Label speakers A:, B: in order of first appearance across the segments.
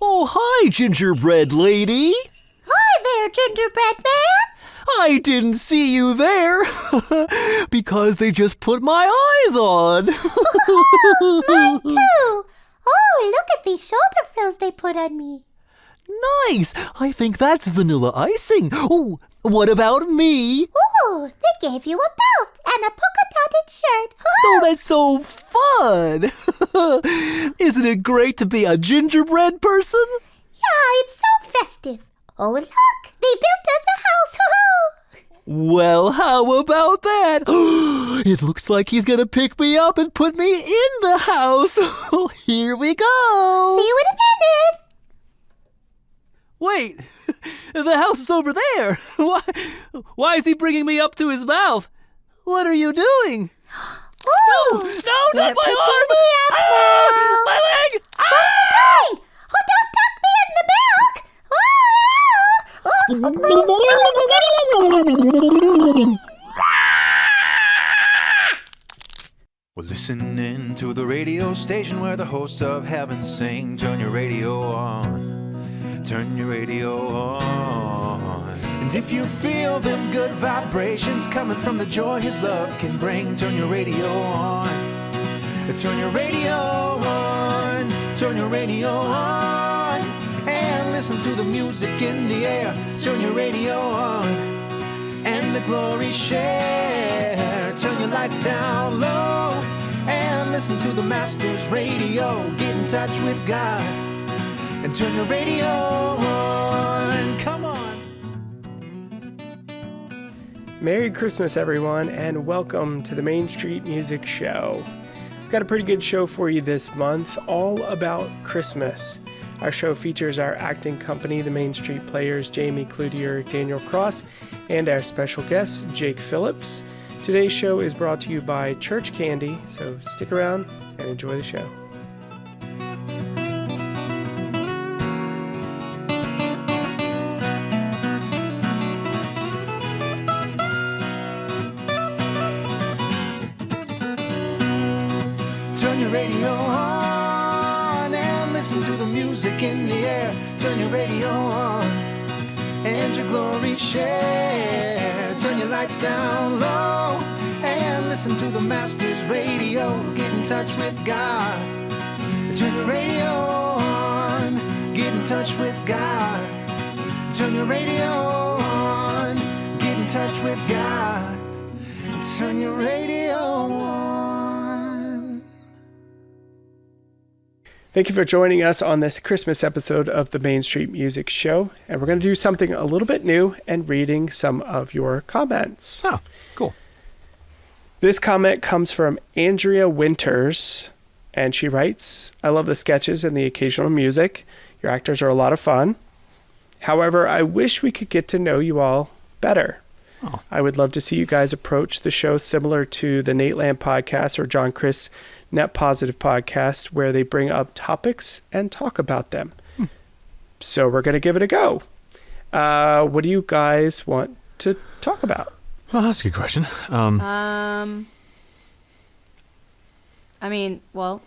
A: Oh, hi, Gingerbread Lady.
B: Hi there, Gingerbread Man.
A: I didn't see you there because they just put my eyes on.
B: Mine too. Oh, look at these shoulder frills they put on me.
A: Nice. I think that's vanilla icing. Oh, what about me?
B: Oh, they gave you a belt and a polka-dotted shirt.
A: Oh, that's so fun. Isn't it great to be a gingerbread person?
B: Yeah, it's so festive. Oh, look, they built us a house.
A: Well, how about that? It looks like he's gonna pick me up and put me in the house. Here we go.
B: See you in a minute.
A: Wait, the house is over there. Why is he bringing me up to his mouth? What are you doing?
B: Oh,
A: No, not my arm! My leg!
B: What are you doing? Oh, don't tuck me in the milk.
C: We're listening to the radio station where the hosts of heaven sing. Turn your radio on. Turn your radio on. And if you feel them good vibrations coming from the joy his love can bring, turn your radio on. Turn your radio on. Turn your radio on. And listen to the music in the air. Turn your radio on. And the glory share. Turn your lights down low. And listen to the Master's radio. Get in touch with God. And turn your radio on. Come on.
D: Merry Christmas, everyone, and welcome to the Main Street Music Show. We've got a pretty good show for you this month, all about Christmas. Our show features our acting company, the Main Street Players, Jamie Cloutier, Daniel Cross, and our special guest, Jake Phillips. Today's show is brought to you by Church Candy, so stick around and enjoy the show.
C: Turn your radio on and listen to the music in the air. Turn your radio on and your glory share. Turn your lights down low and listen to the Master's radio. Get in touch with God. Turn your radio on. Get in touch with God. Turn your radio on. Get in touch with God. Turn your radio on.
D: Thank you for joining us on this Christmas episode of the Main Street Music Show. And we're going to do something a little bit new and reading some of your comments.
A: Oh, cool.
D: This comment comes from Andrea Winters, and she writes, I love the sketches and the occasional music. Your actors are a lot of fun. However, I wish we could get to know you all better.
A: Oh.
D: I would love to see you guys approach the show similar to the Nate Land podcast or John Chris Net Positive podcast, where they bring up topics and talk about them. So we're going to give it a go. What do you guys want to talk about?
A: Well, that's a good question.
E: I mean, well,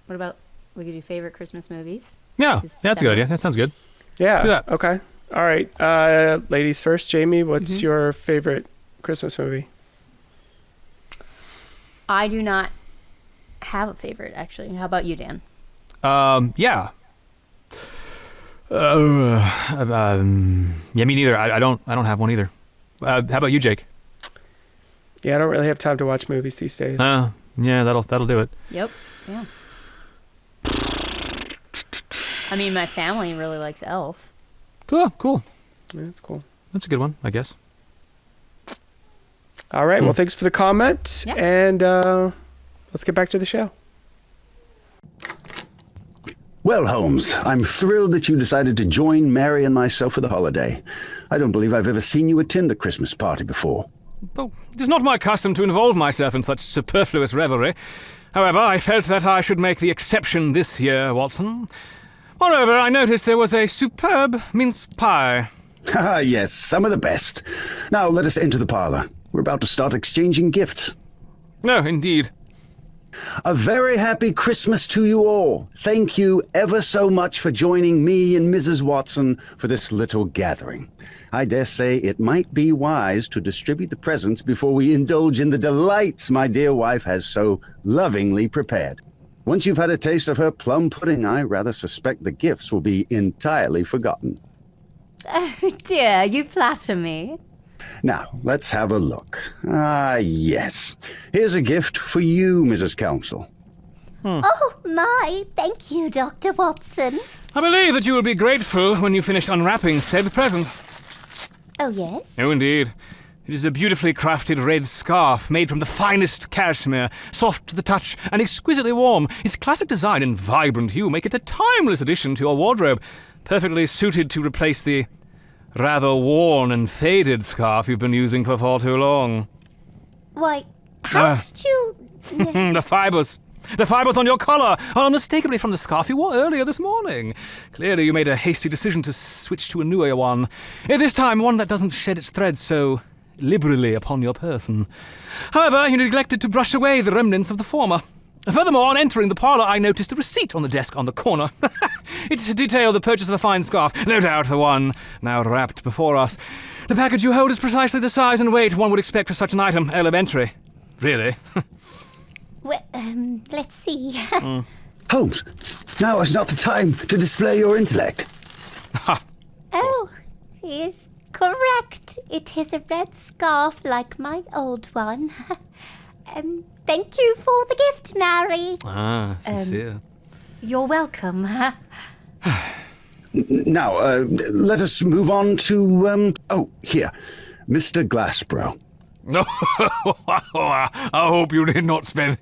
E: what about we could do favorite Christmas movies?
A: Yeah, that's a good idea. That sounds good.
D: Yeah.
A: Let's do that.
D: Okay. All right. Ladies first. Jamie, what's your favorite Christmas movie?
E: I do not have a favorite, actually. How about you, Dan?
A: Yeah. Yeah, me neither. I don't have one either. How about you, Jake?
D: Yeah, I don't really have time to watch movies these days.
A: Yeah, that'll do it.
E: Yep. Yeah. I mean, my family really likes Elf.
A: Cool.
D: Yeah, that's cool.
A: That's a good one, I guess.
D: All right. Well, thanks for the comment.
E: Yeah.
D: And let's get back to the show.
F: Well, Holmes, I'm thrilled that you decided to join Mary and myself for the holiday. I don't believe I've ever seen you attend a Christmas party before.
G: Oh, it is not my custom to involve myself in such superfluous revelry. However, I felt that I should make the exception this year, Watson. Moreover, I noticed there was a superb mince pie.
F: Ah, yes, some of the best. Now, let us enter the parlor. We're about to start exchanging gifts.
G: No, indeed.
F: A very happy Christmas to you all. Thank you ever so much for joining me and Mrs. Watson for this little gathering. I dare say it might be wise to distribute the presents before we indulge in the delights my dear wife has so lovingly prepared. Once you've had a taste of her plum pudding, I rather suspect the gifts will be entirely forgotten.
E: Oh dear, you flatter me.
F: Now, let's have a look. Ah, yes. Here's a gift for you, Mrs. Council.
B: Oh, my. Thank you, Dr. Watson.
G: I believe that you will be grateful when you finish unwrapping said present.
B: Oh, yes?
G: Oh, indeed. It is a beautifully crafted red scarf made from the finest cashmere, soft to the touch and exquisitely warm. Its classic design and vibrant hue make it a timeless addition to your wardrobe, perfectly suited to replace the rather worn and faded scarf you've been using for far too long.
B: Why, how did you...
G: The fibres. The fibres on your collar are unmistakably from the scarf you wore earlier this morning. Clearly you made a hasty decision to switch to a newer one. This time one that doesn't shed its threads so liberally upon your person. However, you neglected to brush away the remnants of the former. Furthermore, on entering the parlour, I noticed a receipt on the desk on the corner. It detailed the purchase of a fine scarf, no doubt the one now wrapped before us. The package you hold is precisely the size and weight one would expect for such an item. Elementary. Really.
B: Well, let's see.
F: Holmes, now is not the time to display your intellect.
B: Oh, is correct. It is a red scarf like my old one. Thank you for the gift, Mary.
G: Ah, sincere.
E: You're welcome.
F: Now, let us move on to, here, Mr. Glassborough.
G: I hope you did not spend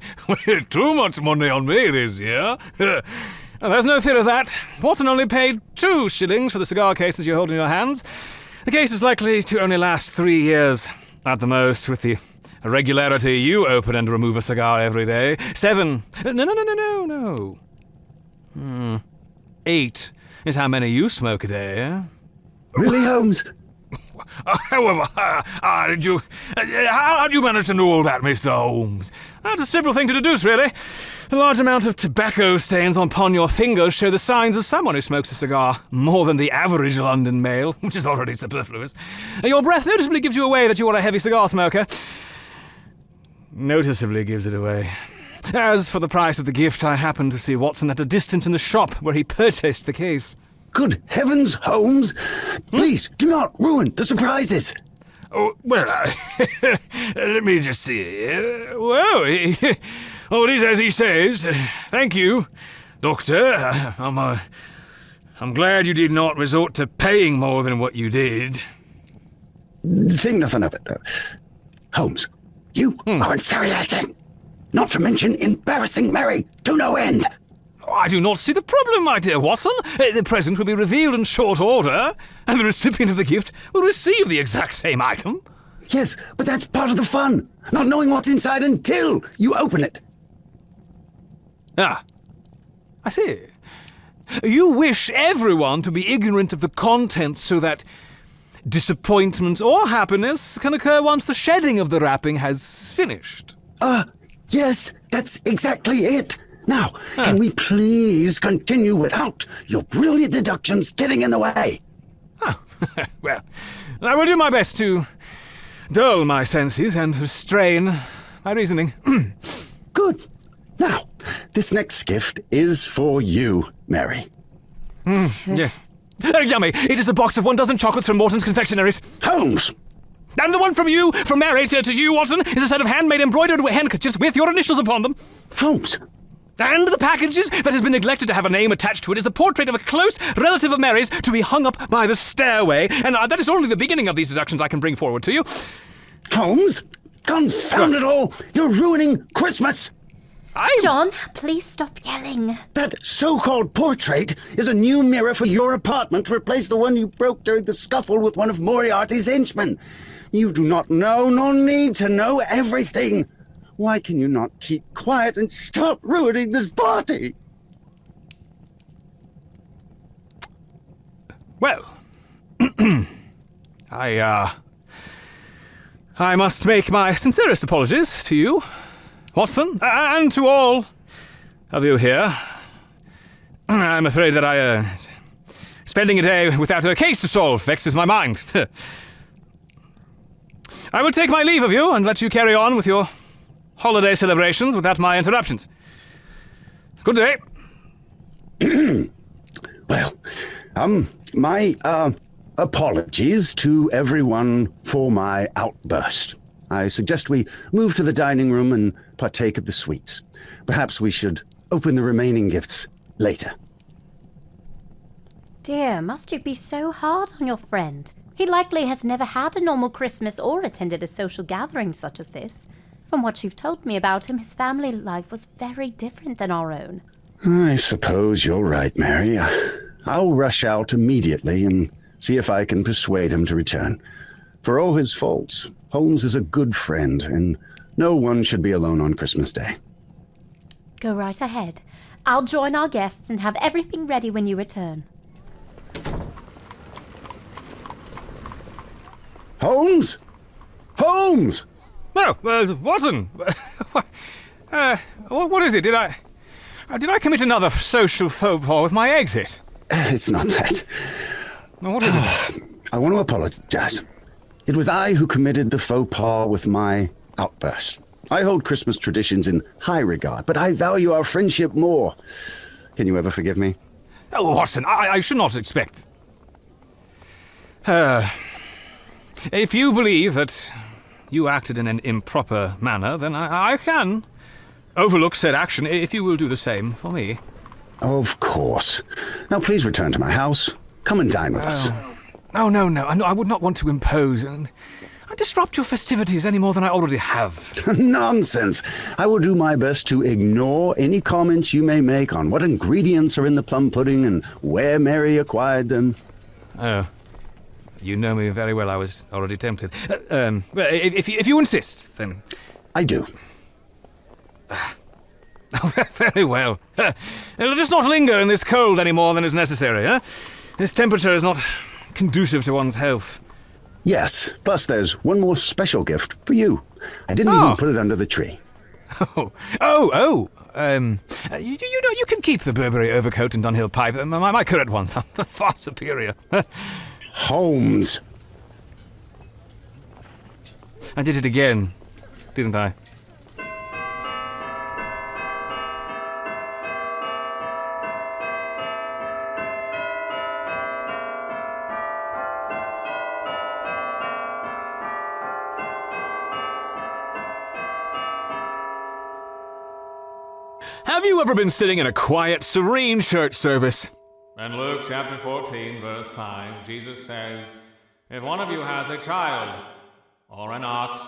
G: too much money on me this year. There's no fear of that. Watson only paid 2 shillings for the cigar cases you hold in your hands. The case is likely to only last 3 years, at the most, with the regularity you open and remove a cigar every day. 7. No. 8 is how many you smoke a day, eh?
F: Really, Holmes?
G: However, how did you manage to know all that, Mr. Holmes? That's a simple thing to deduce, really. The large amount of tobacco stains upon your fingers show the signs of someone who smokes a cigar more than the average London male, which is already superfluous. Your breath noticeably gives you away that you are a heavy cigar smoker. Noticeably gives it away. As for the price of the gift, I happened to see Watson at a distance in the shop where he purchased the case.
F: Good heavens, Holmes! Please, do not ruin the surprises!
G: Oh, well, let me just see. Well, it is as he says. Thank you, Doctor. I'm glad you did not resort to paying more than what you did.
F: Think nothing of it. Holmes, you are infuriating. Not to mention embarrassing Mary to no end.
G: I do not see the problem, my dear Watson. The present will be revealed in short order, and the recipient of the gift will receive the exact same item.
F: Yes, but that's part of the fun. Not knowing what's inside until you open it.
G: Ah, I see. You wish everyone to be ignorant of the contents so that disappointment or happiness can occur once the shedding of the wrapping has finished.
F: Yes, that's exactly it. Now, can we please continue without your brilliant deductions getting in the way?
G: Well, I will do my best to dull my senses and restrain my reasoning.
F: Good. Now, this next gift is for you, Mary.
G: Yes. Yummy. It is a box of 12 chocolates from Morton's Confectionaries.
F: Holmes!
G: And the one from you, from Mary to you, Watson, is a set of handmade embroidered handkerchiefs with your initials upon them.
F: Holmes!
G: And the packages that has been neglected to have a name attached to it is a portrait of a close relative of Mary's to be hung up by the stairway. And that is only the beginning of these deductions I can bring forward to you.
F: Holmes! Confound it all! You're ruining Christmas!
B: John, please stop yelling.
F: That so-called portrait is a new mirror for your apartment to replace the one you broke during the scuffle with one of Moriarty's henchmen. You do not know nor need to know everything. Why can you not keep quiet and stop ruining this party?
G: Well, I must make my sincerest apologies to you, Watson, and to all of you here. I'm afraid that spending a day without a case to solve vexes my mind. I will take my leave of you and let you carry on with your holiday celebrations without my interruptions. Good day.
F: Well, my apologies to everyone for my outburst. I suggest we move to the dining room and partake of the sweets. Perhaps we should open the remaining gifts later.
B: Dear, must you be so hard on your friend? He likely has never had a normal Christmas or attended a social gathering such as this. From what you've told me about him, his family life was very different than our own.
F: I suppose you're right, Mary. I'll rush out immediately and see if I can persuade him to return. For all his faults, Holmes is a good friend, and no one should be alone on Christmas Day.
B: Go right ahead. I'll join our guests and have everything ready when you return.
F: Holmes? Holmes!
G: No, Watson. What is it? Did I commit another social faux pas with my exit?
F: It's not that.
G: No, what is it?
F: I want to apologize. It was I who committed the faux pas with my outburst. I hold Christmas traditions in high regard, but I value our friendship more. Can you ever forgive me?
G: Oh, Watson, I should not expect. If you believe that you acted in an improper manner, then I can overlook said action if you will do the same for me.
F: Of course. Now please return to my house. Come and dine with us.
G: Oh, no, I would not want to impose and disrupt your festivities any more than I already have.
F: Nonsense. I will do my best to ignore any comments you may make on what ingredients are in the plum pudding and where Mary acquired them.
G: Oh. You know me very well. I was already tempted. If you insist, then...
F: I do.
G: Oh, very well. Let us not linger in this cold any more than is necessary, huh? This temperature is not conducive to one's health.
F: Yes, plus there's one more special gift for you. I didn't even put it under the tree.
G: You can keep the Burberry overcoat and Dunhill pipe. My current ones are far superior.
F: Holmes.
G: I did it again, didn't I? Have you ever been sitting in a quiet, serene church service? In Luke chapter 14, verse 5, Jesus says, "If one of you has a child or an ox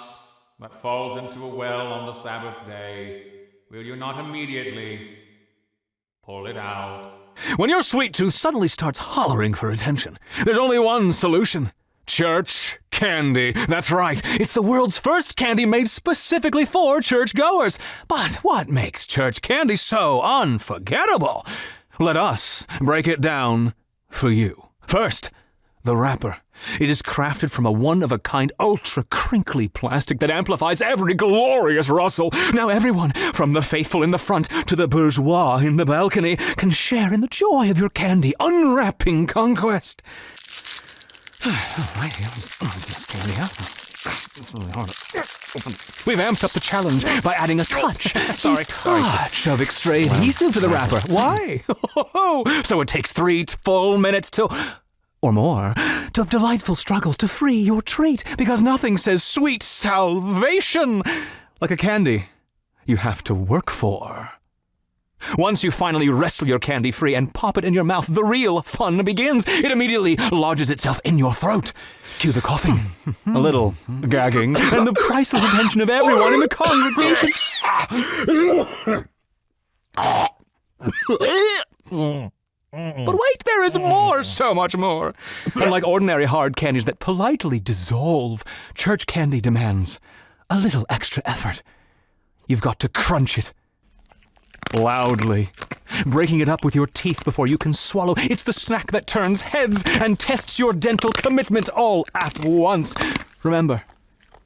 G: that falls into a well on the Sabbath day, will you not immediately pull it out?" When your sweet tooth suddenly starts hollering for attention, there's only one solution. Church candy. That's right. It's the world's first candy made specifically for churchgoers. But what makes church candy so unforgettable? Let us break it down for you. First, the wrapper. It is crafted from a one-of-a-kind, ultra-crinkly plastic that amplifies every glorious rustle. Now everyone, from the faithful in the front to the bourgeois in the balcony, can share in the joy of your candy unwrapping conquest. Right here. Candy out. We've amped up the challenge by adding a touch of extra adhesive to the wrapper. Why? So it takes 3 full minutes or more, of delightful struggle to free your treat, because nothing says sweet salvation like a candy you have to work for. Once you finally wrestle your candy free and pop it in your mouth, the real fun begins. It immediately lodges itself in your throat. Cue the coughing, a little gagging, and the priceless attention of everyone in the congregation. But wait, there is more, so much more. Unlike ordinary hard candies that politely dissolve, church candy demands a little extra effort. You've got to crunch it loudly, breaking it up with your teeth before you can swallow. It's the snack that turns heads and tests your dental commitment all at once. Remember,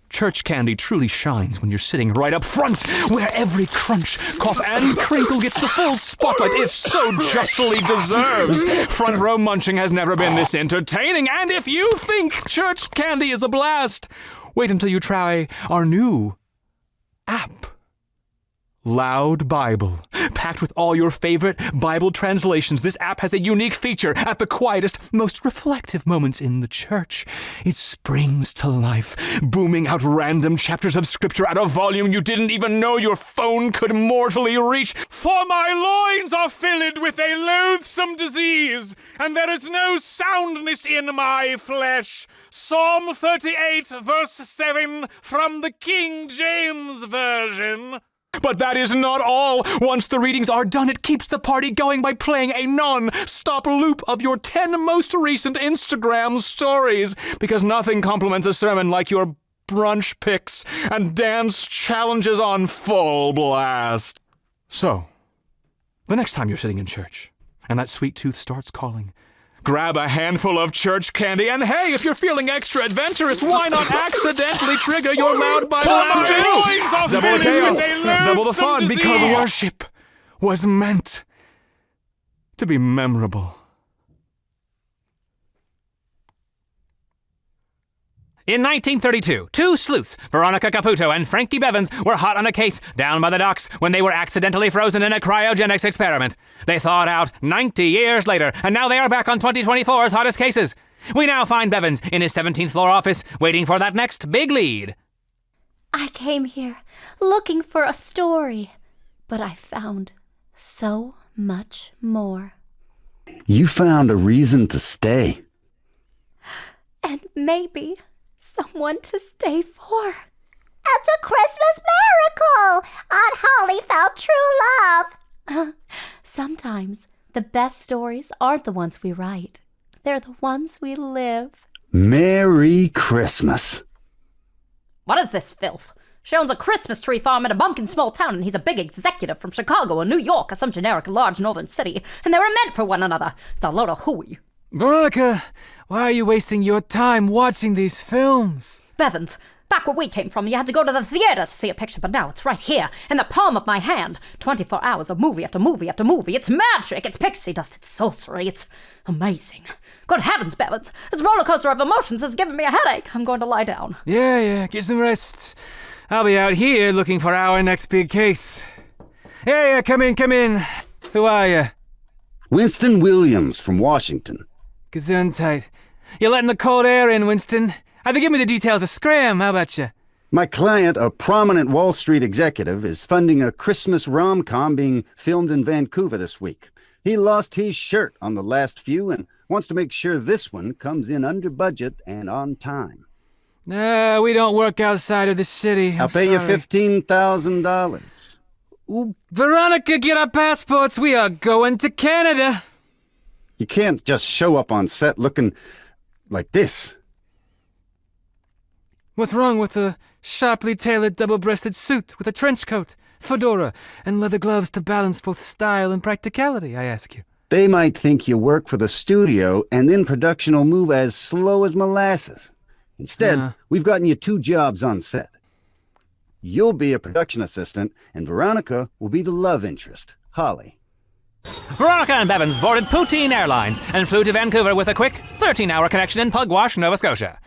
G: Church candy truly shines when you're sitting right up front, where every crunch, cough, and crinkle gets the full spotlight it so justly deserves. Front row munching has never been this entertaining, and if you think church candy is a blast, wait until you try our new app. Loud Bible. Packed with all your favorite Bible translations, this app has a unique feature. At the quietest, most reflective moments in the church, it springs to life, booming out random chapters of scripture at a volume you didn't even know your phone could mortally reach. For my loins are filled with a loathsome disease, and there is no soundness in my flesh. Psalm 38, verse 7, from the King James Version. But that is not all. Once the readings are done, it keeps the party going by playing a non-stop loop of your 10 most recent Instagram stories. Because nothing compliments a sermon like your brunch pics and dance challenges on full blast. So, the next time you're sitting in church and that sweet tooth starts calling, grab a handful of church candy, and hey, if you're feeling extra adventurous, why not accidentally trigger your Loud Bible app too? Double the chaos, double the fun, because worship was meant to be memorable. In 1932, two sleuths, Veronica Caputo and Frankie Bevins, were hot on a case down by the docks when they were accidentally frozen in a cryogenics experiment. They thawed out 90 years later, and now they are back on 2024's hottest cases. We now find Bevins in his 17th floor office, waiting for that next big lead.
B: I came here looking for a story, but I found so much more.
F: You found a reason to stay.
B: And maybe someone to stay for.
H: It's a Christmas miracle! Aunt Holly found true love.
B: Sometimes the best stories aren't the ones we write. They're the ones we live.
F: Merry Christmas.
E: What is this filth? She owns a Christmas tree farm in a bumpkin small town, and he's a big executive from Chicago or New York or some generic large northern city, and they were meant for one another. It's a load of hooey.
G: Veronica, why are you wasting your time watching these films?
E: Bevins, back where we came from, you had to go to the theater to see a picture, but now it's right here, in the palm of my hand. 24 hours of movie after movie after movie. It's magic, it's pixie dust, it's sorcery, it's amazing. Good heavens, Bevins, this roller coaster of emotions has given me a headache. I'm going to lie down.
G: Yeah, get some rest. I'll be out here looking for our next big case. Yeah, come in. Who are you?
F: Winston Williams from Washington.
G: Gesundheit. You're letting the cold air in, Winston. Either give me the details or scram, how about you?
F: My client, a prominent Wall Street executive, is funding a Christmas rom-com being filmed in Vancouver this week. He lost his shirt on the last few and wants to make sure this one comes in under budget and on time.
G: No, we don't work outside of the city.
F: I'll pay you $15,000.
G: Ooh, Veronica, get our passports. We are going to Canada.
F: You can't just show up on set looking like this.
G: What's wrong with a sharply tailored double-breasted suit with a trench coat, fedora, and leather gloves to balance both style and practicality, I ask you?
F: They might think you work for the studio, and then production will move as slow as molasses. Instead, we've gotten you 2 jobs on set. You'll be a production assistant, and Veronica will be the love interest, Holly.
G: Veronica and Bevins boarded Poutine Airlines and flew to Vancouver with a quick 13-hour connection in Pugwash, Nova Scotia.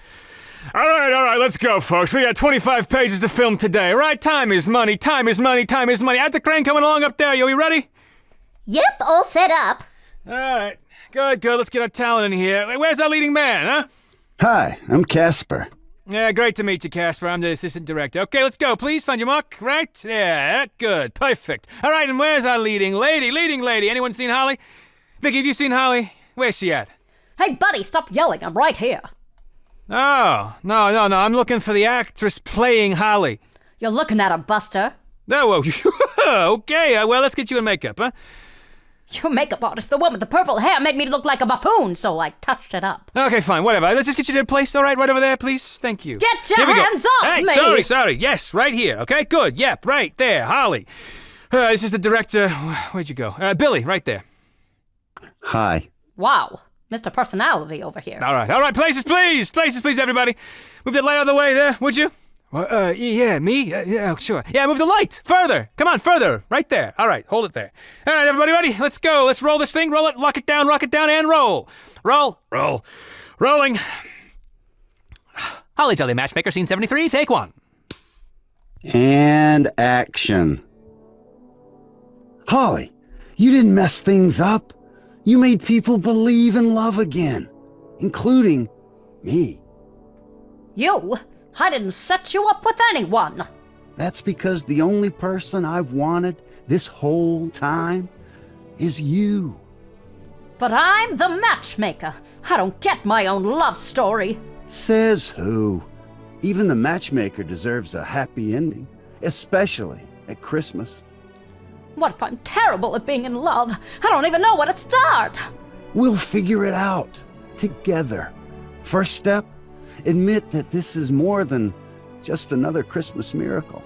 G: All right, let's go, folks. We got 25 pages to film today, right? Time is money. Add the crane coming along up there. You ready?
H: Yep, all set up.
G: All right, good. Let's get our talent in here. Where's our leading man, huh?
F: Hi, I'm Casper.
G: Yeah, great to meet you, Casper. I'm the assistant director. Okay, let's go. Please find your mark. Right? Yeah, good. Perfect. All right, and where's our leading lady? Anyone seen Holly? Vicky, have you seen Holly? Where's she at?
E: Hey, buddy, stop yelling. I'm right here.
G: Oh, no. I'm looking for the actress playing Holly.
E: You're looking at her, Buster.
G: Oh, okay. Well, let's get you in makeup, huh?
E: Your makeup artist, the one with the purple hair, made me look like a buffoon, so I touched it up.
G: Okay, fine, whatever. Let's just get you to a place, all right? Right over there, please. Thank you.
E: Get your hands off
G: me!
E: Hey,
G: sorry. Yes, right here, okay? Good. Yep, right there, Holly. This is the director. Where'd you go? Billy, right there.
F: Hi.
E: Wow, Mr. Personality over here.
G: All right. Places, please, everybody. Move that light out of the way there, would you? Yeah, me? Yeah, sure. Yeah, move the lights. Further. Come on, further. Right there. All right, hold it there. All right, everybody ready? Let's go. Let's roll this thing. Roll it, lock it down, rock it down, and roll. Roll. Rolling. Holly Jolly Matchmaker, scene 73, take one.
F: And action. Holly, you didn't mess things up. You made people believe in love again, including me.
E: You? I didn't set you up with anyone.
F: That's because the only person I've wanted this whole time is you.
E: But I'm the matchmaker. I don't get my own love story.
F: Says who? Even the matchmaker deserves a happy ending, especially at Christmas.
E: What if I'm terrible at being in love? I don't even know where to start.
F: We'll figure it out together. First step, admit that this is more than just another Christmas miracle.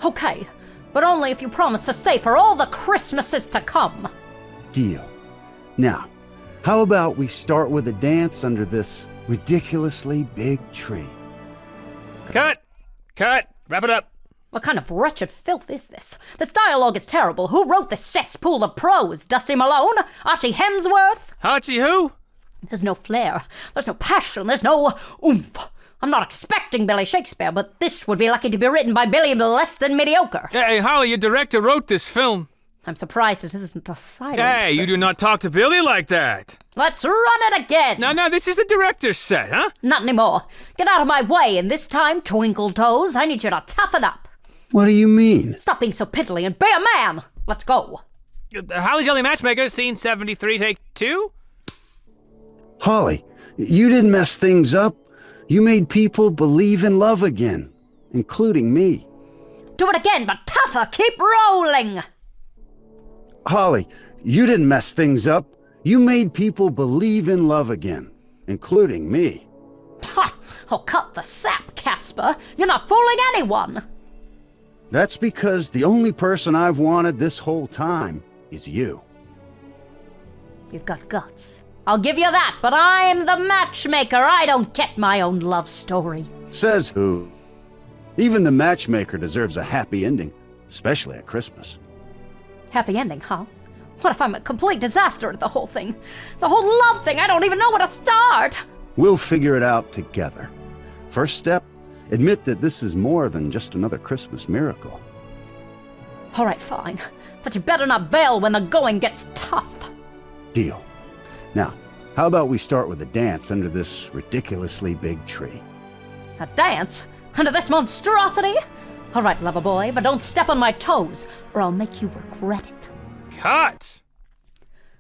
E: Okay, but only if you promise to stay for all the Christmases to come.
F: Deal. Now, how about we start with a dance under this ridiculously big tree?
G: Cut. Wrap it up.
E: What kind of wretched filth is this? This dialogue is terrible. Who wrote this cesspool of prose? Dusty Malone? Archie Hemsworth?
G: Archie who?
E: There's no flair. There's no passion. There's no oomph. I'm not expecting Billy Shakespeare, but this would be lucky to be written by Billy less than mediocre.
G: Hey, Holly, your director wrote this film.
E: I'm surprised it isn't a silent
G: Hey, you
E: film.
G: do not talk to Billy like that.
E: Let's run it again.
G: No, this is the director's set, huh?
E: Not anymore. Get out of my way, and this time, Twinkle Toes, I need you to toughen up.
F: What do you mean?
E: Stop being so piddly and be a man. Let's go.
G: Holly Jolly Matchmaker, scene 73, take two.
F: Holly, you didn't mess things up. You made people believe in love again, including me.
E: Do it again, but tougher. Keep rolling.
F: Holly, you didn't mess things up. You made people believe in love again, including me.
E: Ha! Oh, cut the sap, Casper. You're not fooling anyone.
F: That's because the only person I've wanted this whole time is you.
E: You've got guts. I'll give you that, but I'm the matchmaker. I don't get my own love story.
F: Says who? Even the matchmaker deserves a happy ending, especially at Christmas.
E: Happy ending, huh? What if I'm a complete disaster at the whole thing? The whole love thing, I don't even know where to start.
F: We'll figure it out together. First step, admit that this is more than just another Christmas miracle.
E: All right, fine. But you better not bail when the going gets tough.
F: Deal. Now, how about we start with a dance under this ridiculously big tree?
E: A dance? Under this monstrosity? All right, lover boy, but don't step on my toes, or I'll make you regret it.
G: Cut.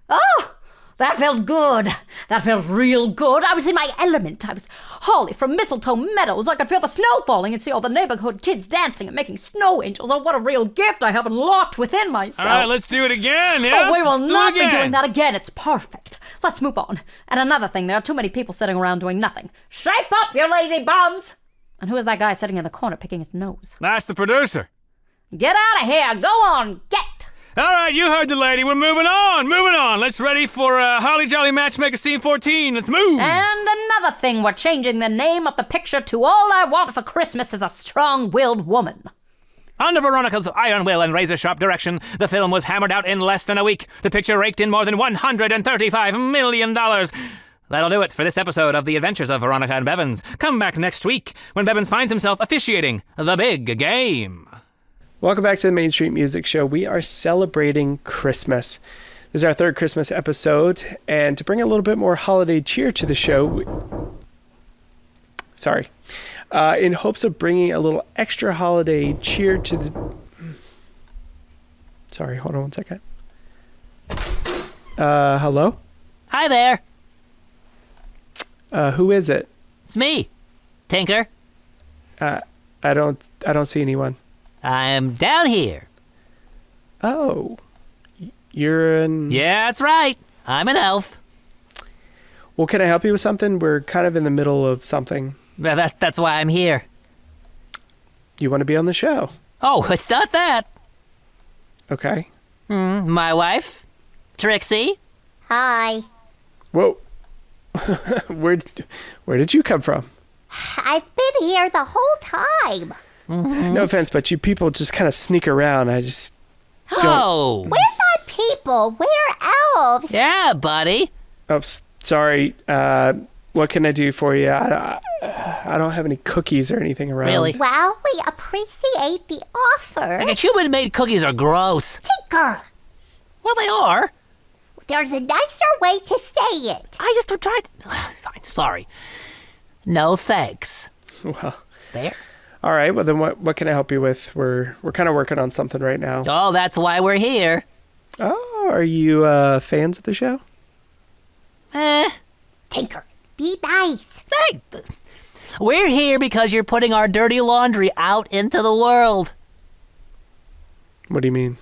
E: Oh, that felt good. That felt real good. I was in my element. I was Holly from Mistletoe Meadows. I could feel the snow falling and see all the neighborhood kids dancing and making snow angels. Oh, what a real gift I have unlocked within myself.
G: All right, let's do it again, yeah?
E: Oh, we will
G: Let's do
E: not
G: it
E: be
G: again.
E: doing that again. It's perfect. Let's move on. And another thing, there are too many people sitting around doing nothing. Shape up, you lazy bums! And who is that guy sitting in the corner picking his nose?
G: That's the producer.
E: Get out of here. Go on, get.
G: All right, you heard the lady. We're moving on. Let's ready for Holly Jolly Matchmaker scene 14. Let's move.
E: And another thing, we're changing the name of the picture to All I Want for Christmas is a Strong-Willed Woman.
G: Under Veronica's iron will and razor-sharp direction, the film was hammered out in less than a week. The picture raked in more than $135 million. That'll do it for this episode of The Adventures of Veronica and Bevins. Come back next week when Bevins finds himself officiating the big game.
D: Welcome back to the Main Street Music Show. We are celebrating Christmas. This is our third Christmas episode, and to bring a little bit more holiday cheer to the show, in hopes of bringing a little extra holiday cheer to the... Sorry, hold on one second. Hello?
I: Hi there.
D: Who is it?
I: It's me, Tinker.
D: I don't see anyone.
I: I'm down here.
D: Oh, you're an...
I: Yeah, that's right. I'm an elf.
D: Well, can I help you with something? We're kind of in the middle of something.
I: That's why I'm here.
D: You want to be on the show?
I: Oh, it's not that.
D: Okay.
I: My wife, Trixie.
H: Hi.
D: Whoa. Where did you come from?
H: I've been been here the whole time.
D: No offense, but you people just kind of sneak around. I just don't.
I: Oh!
H: We're not people. We're elves.
I: Yeah, buddy.
D: Oh, sorry. What can I do for you? I don't have any cookies or anything around.
I: Really?
H: Well, we appreciate the offer.
I: Like, human-made cookies are gross.
H: Tinker,
I: Well, they are.
H: there's a nicer way to say it.
I: I just tried. Fine, sorry. No thanks.
D: Well,
I: There.
D: all right. Well, then what can I help you with? We're kind of working on something right now.
I: Oh, that's why we're here.
D: Oh, are you fans of the show?
H: Tinker, be nice.
I: Hey, we're here because you're putting our dirty laundry out into the world.
D: What do you mean?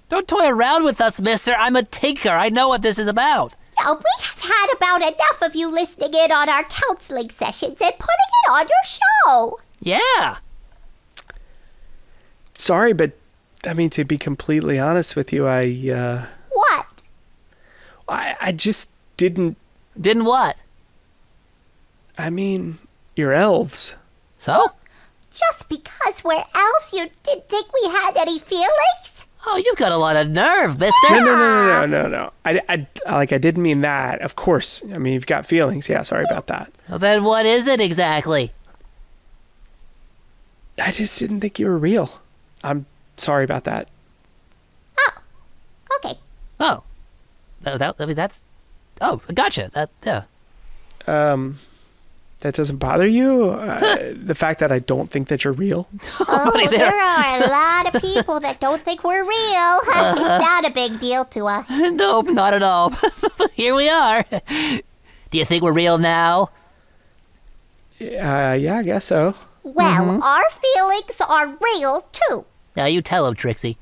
I: Don't toy around with us, mister. I'm a tinker. I know what this is about.
H: Yeah, we have had about enough of you listening in on our counseling sessions and putting it on your show.
I: Yeah.
D: Sorry, but I mean, to be completely honest with you,
H: What?
D: I just didn't.
I: Didn't what?
D: I mean, you're elves.
I: So?
H: Just because we're elves, you didn't think we had any feelings?
I: Oh, you've got a lot of nerve, mister.
D: No. I didn't mean that. Of course. I mean, you've got feelings. Yeah, sorry about that.
I: Well, then what is it exactly?
D: I just didn't think you were real. I'm sorry about that.
H: Okay.
I: Oh. I mean, that's... Oh, gotcha. Yeah.
D: That doesn't bother you? The fact that I don't think that you're real?
H: Oh, there are a lot of people that don't think we're real. It's not a big deal to us.
I: Nope, not at all. Here we are. Do you think we're real now?
D: Yeah, I guess so.
H: Well, our feelings are real, too.
I: Now you tell him, Trixie.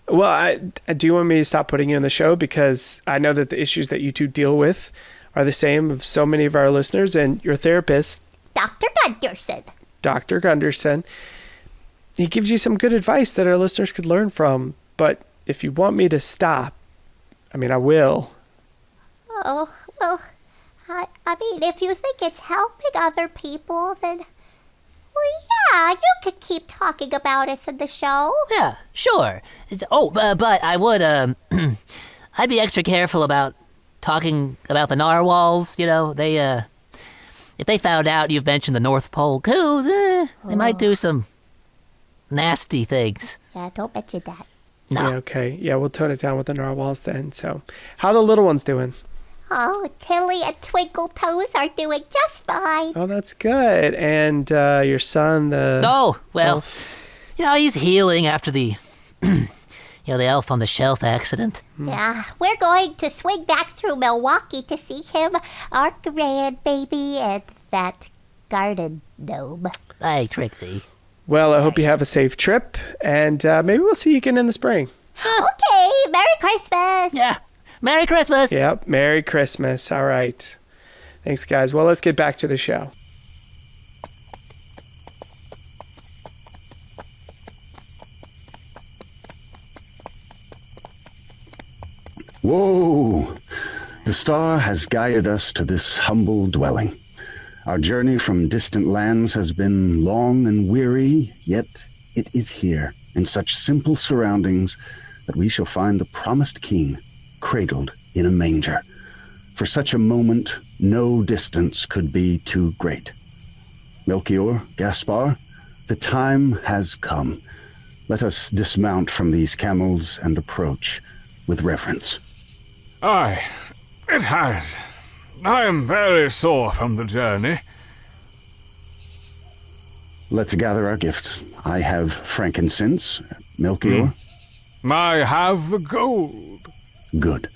D: Well, do you want me to stop putting you in the show? Because I know that the issues that you two deal with are the same of so many of our listeners, and your therapist,
H: Dr. Gunderson.
D: Dr. Gunderson, he gives you some good advice that our listeners could learn from. But if you want me to stop, I mean, I will.
H: Oh, well, I mean, if you think it's helping other people, then, well, yeah, you could keep talking about us in the show.
I: Yeah, sure. But I would, I'd be extra careful about talking about the narwhals. You know, they, if they found out you've mentioned the North Pole, they might do some nasty things.
H: Yeah, don't mention that.
I: No.
D: Yeah, okay. Yeah, we'll tone it down with the narwhals then. So, how are the little ones doing?
H: Oh, Tilly and Twinkle Toes are doing just fine.
D: Oh, that's good. And your son, the...
I: Oh, well, you know, he's healing after the, the elf on the shelf accident.
H: Yeah, we're going to swing back through Milwaukee to see him, our grandbaby, and that garden gnome.
I: Hey, Trixie.
D: Well, I hope you have a safe trip, and maybe we'll see you again in the spring.
H: Okay, Merry Christmas.
I: Yeah. Merry Christmas.
D: Yep, Merry Christmas. All right. Thanks, guys. Well, let's get back to the show.
F: Whoa! The star has guided us to this humble dwelling. Our journey from distant lands has been long and weary, yet it is here, in such simple surroundings, that we shall find the promised king cradled in a manger. For such a moment, no distance could be too great. Melchior, Gaspar, the time has come. Let us dismount from these camels and approach with reverence.
G: Aye, it has. I am very sore from the journey.
F: Let's gather our gifts. I have frankincense. Melchior?
G: I have the gold.
F: Good.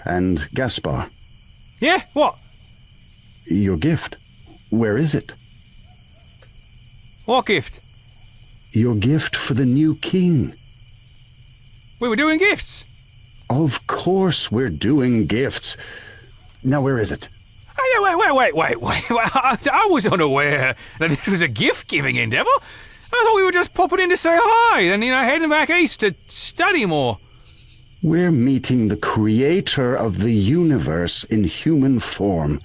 F: And Gaspar,
G: Yeah, what?
F: your gift. Where is it?
G: What gift?
F: Your gift for the new king.
G: We were doing gifts.
F: Of course we're doing gifts. Now where is it?
G: Wait. I was unaware that this was a gift-giving endeavor. I thought we were just popping in to say hi, then, heading back east to study more.
F: We're meeting the creator of the universe in human form.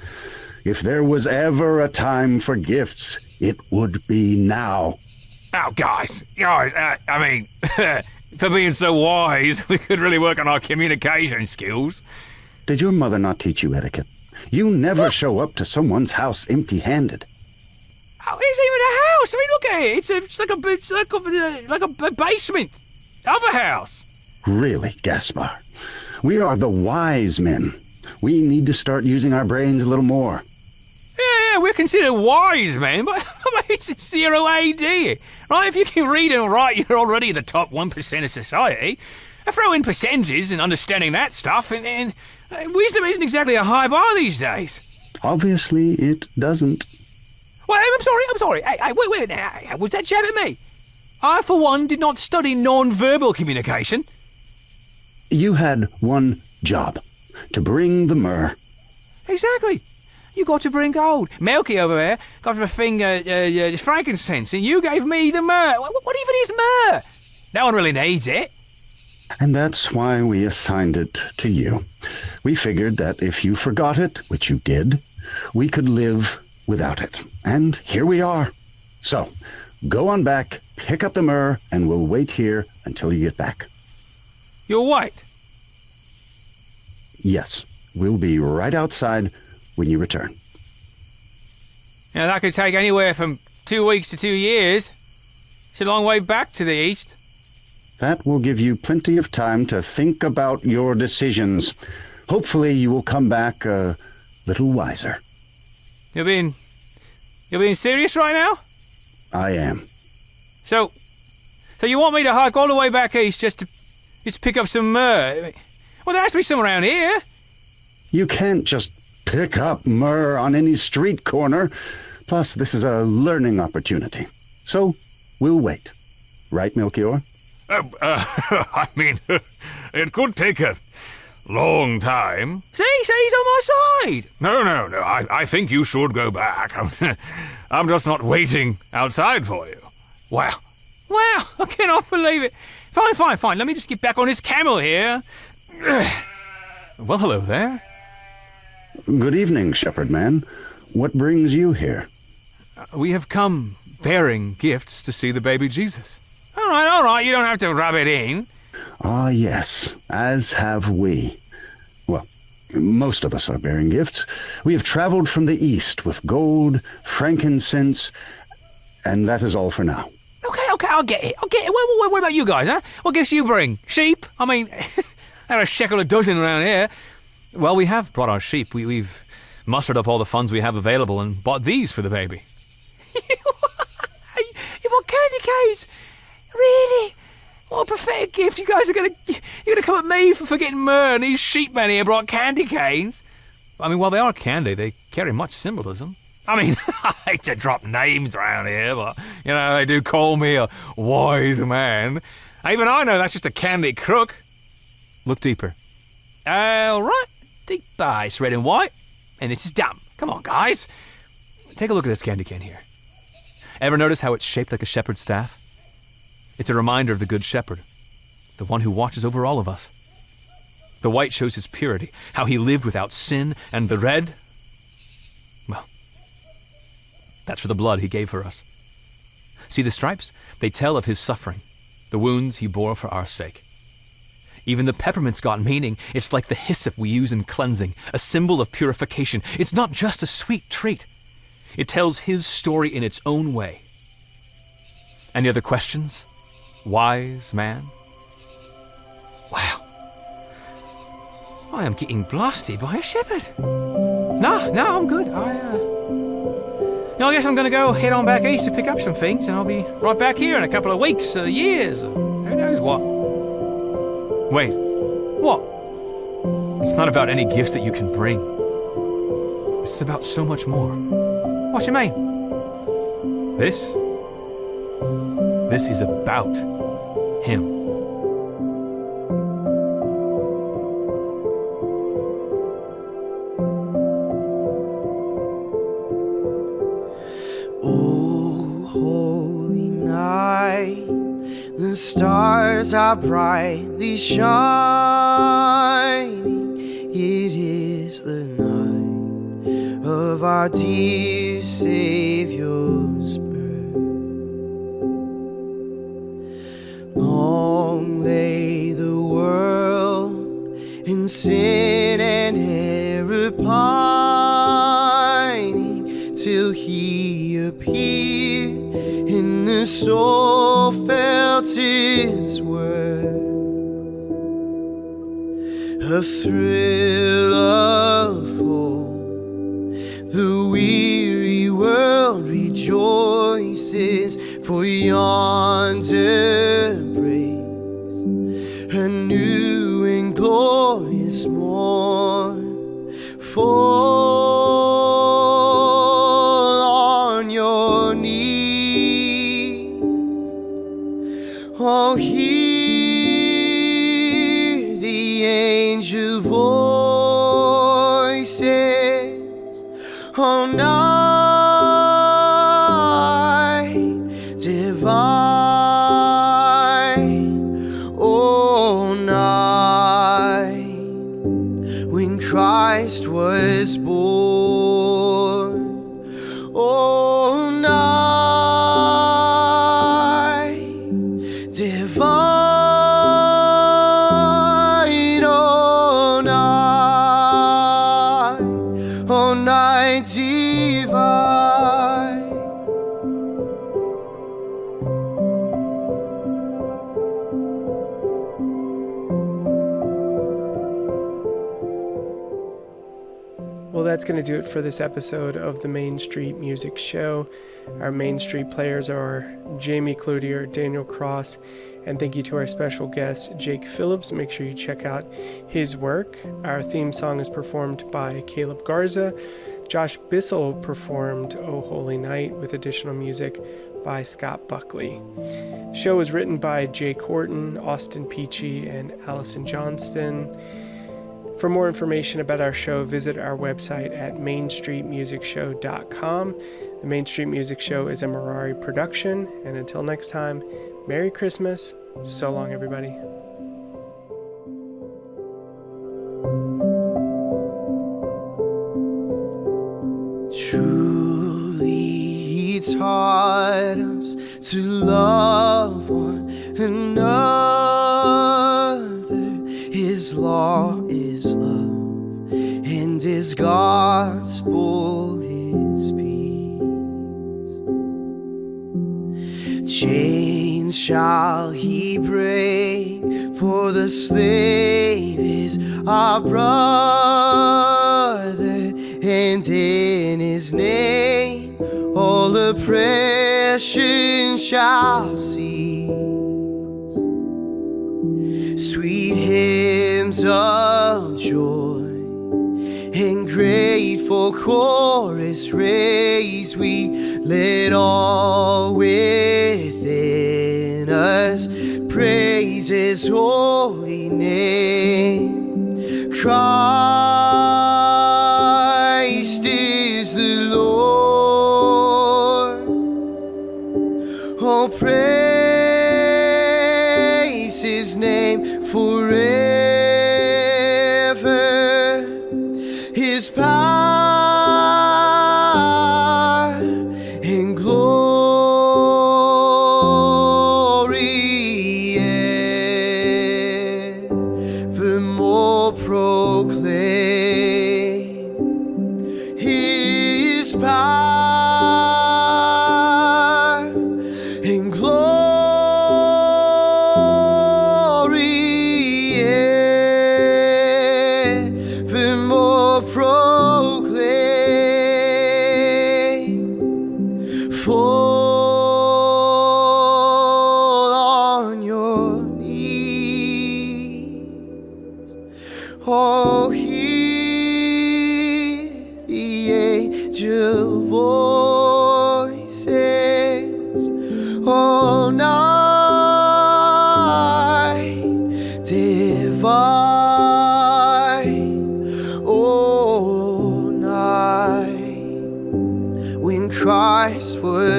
F: If there was ever a time for gifts, it would be now.
G: Oh, guys, I mean, for being so wise, we could really work on our communication skills.
F: Did your mother not teach you etiquette? You never show up to someone's house empty-handed.
G: Oh, it's even a house. I mean, look at it. It's like a basement of a house.
F: Really, Gaspar? We are the wise men. We need to start using our brains a little more.
G: Yeah, we're considered wise men, but it's 0 AD, right? If you can read and write, you're already the top 1% of society. I throw in percentages and understanding that stuff, and wisdom isn't exactly a high bar these days.
F: Obviously, it doesn't.
G: Well, I'm sorry. Hey, wait, was that jab at me? I, for one, did not study non-verbal communication.
F: You had one job, to bring the myrrh.
G: Exactly. You got to bring gold. Melky over there got the thing, frankincense, and you gave me the myrrh. What even is myrrh? No one really needs it.
F: And that's why we assigned it to you. We figured that if you forgot it, which you did, we could live without it. And here we are. So, go on back, pick up the myrrh, and we'll wait here until you get back.
G: You'll wait?
F: Yes, we'll be right outside when you return.
G: Now, that could take anywhere from 2 weeks to 2 years. It's a long way back to the east.
F: That will give you plenty of time to think about your decisions. Hopefully you will come back a little wiser.
G: You're being serious right now?
F: I am.
G: So you want me to hike all the way back east just to pick up some myrrh? Well, there has to be some around here.
F: You can't just pick up myrrh on any street corner. Plus, this is a learning opportunity. So, we'll wait. Right, Melchior?
G: I mean, it could take a long time. See, he's on my side. No, I think you should go back. I'm just not waiting outside for you. Wow, I cannot believe it. Fine, let me just get back on this camel here. Well, hello there.
F: Good evening, shepherd man. What brings you here?
G: We have come bearing gifts to see the baby Jesus. All right, you don't have to rub it in.
F: Ah, yes, as have we. Well, most of us are bearing gifts. We have traveled from the east with gold, frankincense, and that is all for now.
G: Okay, I'll get it. What about you guys, huh? What gifts you bring? Sheep? I mean, there are a shekel a dozen around here. Well, we have brought our sheep. We've mustered up all the funds we have available and bought these for the baby. You bought candy canes? Really? What a pathetic gift. You guys are you're gonna come at me for forgetting myrrh, and these sheep men here brought candy canes. I mean, while they are candy, they carry much symbolism. I mean, I hate to drop names around here, but, they do call me a wise man. Even I know that's just a candy crook. Look deeper. All right. Deep. It's red and white, and this is dumb. Come on, guys. Take a look at this candy cane here. Ever notice how it's shaped like a shepherd's staff? It's a reminder of the Good Shepherd, the one who watches over all of us. The white shows his purity, how he lived without sin, and the red, well, that's for the blood he gave for us. See the stripes? They tell of his suffering, the wounds he bore for our sake. Even the peppermint's got meaning. It's like the hyssop we use in cleansing, a symbol of purification. It's not just a sweet treat. It tells his story in its own way. Any other questions? Wise man? Wow. I am getting blasted by a shepherd. No, I'm good. I guess I'm going to go head on back east to pick up some things, and I'll be right back here in a couple of weeks or years, or who knows what. Wait, what? It's not about any gifts that you can bring. This is about so much more. What you mean? This is about him.
J: Oh, holy night, the stars are brightly shining. It is the night of our dear Savior's birth. Long lay the world in sin and error pining, till he appeared and the soul felt its worth. A thrill of hope, the weary world rejoices, for yonder breaks a new and glorious morn. Fall on your knees, oh, hear the angel voices, oh, night divine, oh, night when Christ was born, oh, night divine, oh, night divine.
D: Well, that's going to do it for this episode of the Main Street Music Show. Our Main Street players are Jamie Cloutier, Daniel Cross, and thank you to our special guest, Jake Phillips. Make sure you check out his work. Our theme song is performed by Caleb Garza. Josh Bissell performed Oh Holy Night with additional music by Scott Buckley. The show was written by Jay Corton, Austin Peachy, and Allison Johnston. For more information about our show, visit our website at mainstreetmusicshow.com. The Main Street Music Show is a Mirari production, and until next time, Merry Christmas. So long, everybody.
J: Truly, he taught us to love one another. His law is love, and his gospel is peace. Chains shall he break, for the slave is our brother, and in his name all oppression shall cease. Sweet hymns of joy and grateful chorus raise we, let all within us praise his holy name. Christ is the Lord. Oh, praise his name forever. His power and glory evermore proclaim. His power and glory evermore proclaim. Fall on your knees, oh, hear the angel voices, oh, night divine, oh, night when Christ was